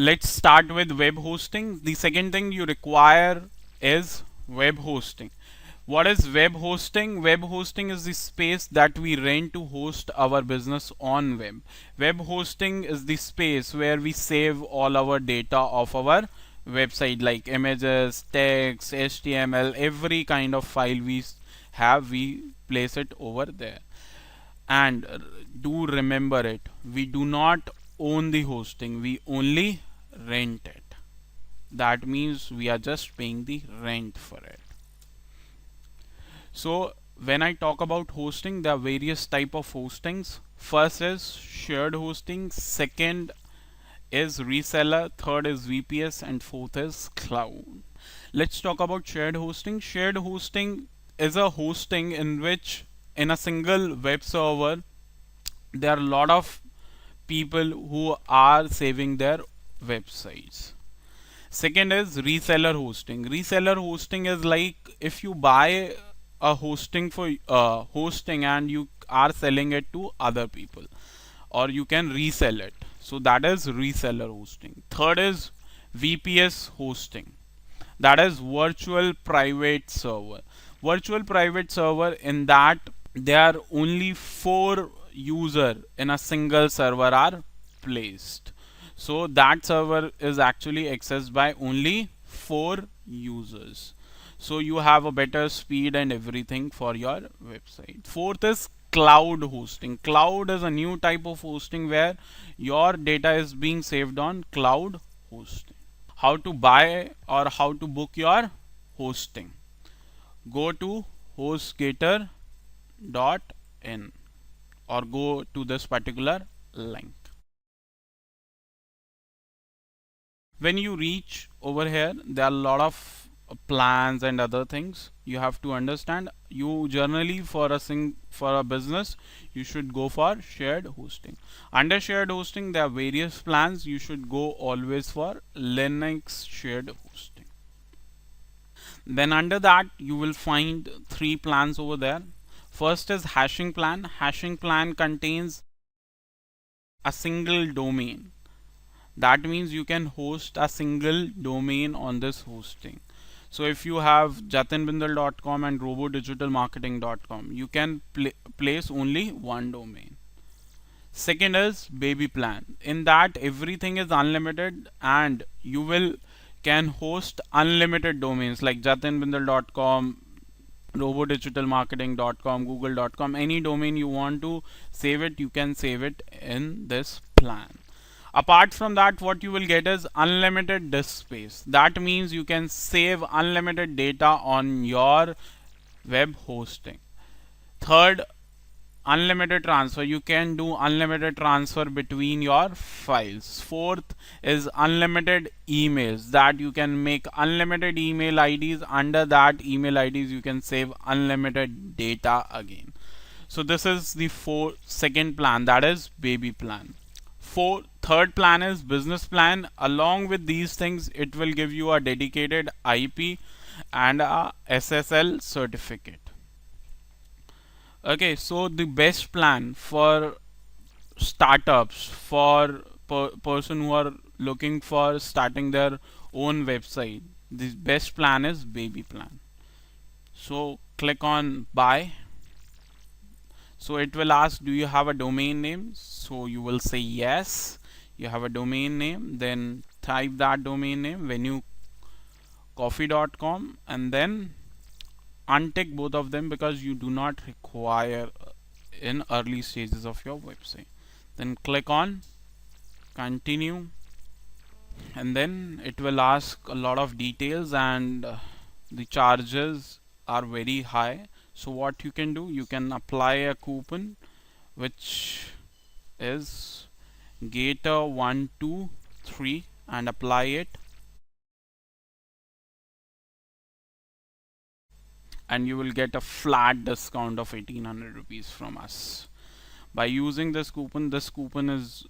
Let's start with web hosting. The second thing you require is web hosting. What is web hosting? Web hosting is the space that we rent to host our business on web. Web hosting is the space where we save all our data of our website, like images, text, HTML, every kind of file we have, we place it over there. And do remember it, we do not own the hosting, we only rent it. That means we are just paying the rent for it. So when I talk about hosting, there are various type of hostings. First is shared hosting, second is reseller, third is VPS, and fourth is cloud. Let's talk about shared hosting. Shared hosting is a hosting in which in a single web server there are a lot of people who are saving their websites. Second is reseller hosting. Reseller hosting is like if you buy a hosting for hosting and you are selling it to other people, or you can resell it. So that is reseller hosting. Third is VPS hosting. That is virtual private server. Virtual private server, in that there are only 4 user in a single server are placed. So that server is actually accessed by only 4 users. So you have a better speed and everything for your website. Fourth is cloud hosting. Cloud is a new type of hosting where your data is being saved on cloud hosting. How to buy or how to book your hosting? Go to hostgator.in or go to this particular link. When you reach over here, there are a lot of plans and other things you have to understand. You generally for a business, you should go for shared hosting. Under shared hosting, there are various plans. You should go always for Linux shared hosting. Then under that you will find 3 plans over there. First is hashing plan. Hashing plan contains a single domain. That means you can host a single domain on this hosting. So if you have jatinbindal.com and robodigitalmarketing.com, you can place only one domain. Second is baby plan. In that everything is unlimited and you will can host unlimited domains like jatinbindal.com, robodigitalmarketing.com, google.com. Any domain you want to save it, you can save it in this plan. Apart from that, what you will get is unlimited disk space. That means you can save unlimited data on your web hosting. Third, unlimited transfer. You can do unlimited transfer between your files. Fourth is unlimited emails, that you can make unlimited email IDs. Under that email IDs you can save unlimited data again. So this is the second plan, that is baby plan. Third plan is business plan. Along with these things, it will give you a dedicated IP and a SSL certificate. Okay, so the best plan for startups, for person who are looking for starting their own website, the best plan is baby plan. So click on buy. So it will ask, do you have a domain name? So you will say yes, you have a domain name. Then type that domain name, venuecoffee.com, and then untick both of them because you do not require in early stages of your website. Then click on continue, and then it will ask a lot of details, and the charges are very high. So what you can do, you can apply a coupon which is Gator123 and apply it, and you will get a flat discount of 1800 rupees from us. By using this coupon is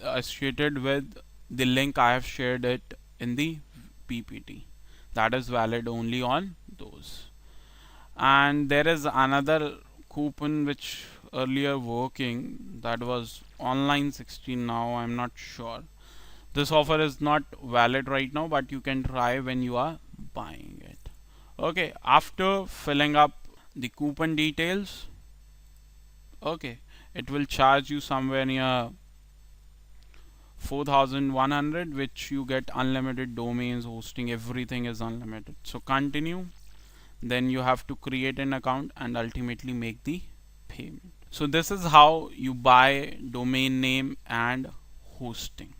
associated with the link I have shared it in the PPT. That is valid only on those. And there is another coupon which earlier working, that was online 16. Now I'm not sure, This offer is not valid right now, but you can try when you are buying it. Okay, after filling up the coupon details, okay, it will charge you somewhere near 4100, which you get unlimited domains, hosting, everything is unlimited. So continue, then you have to create an account and ultimately make the payment. So this is how you buy domain name and hosting.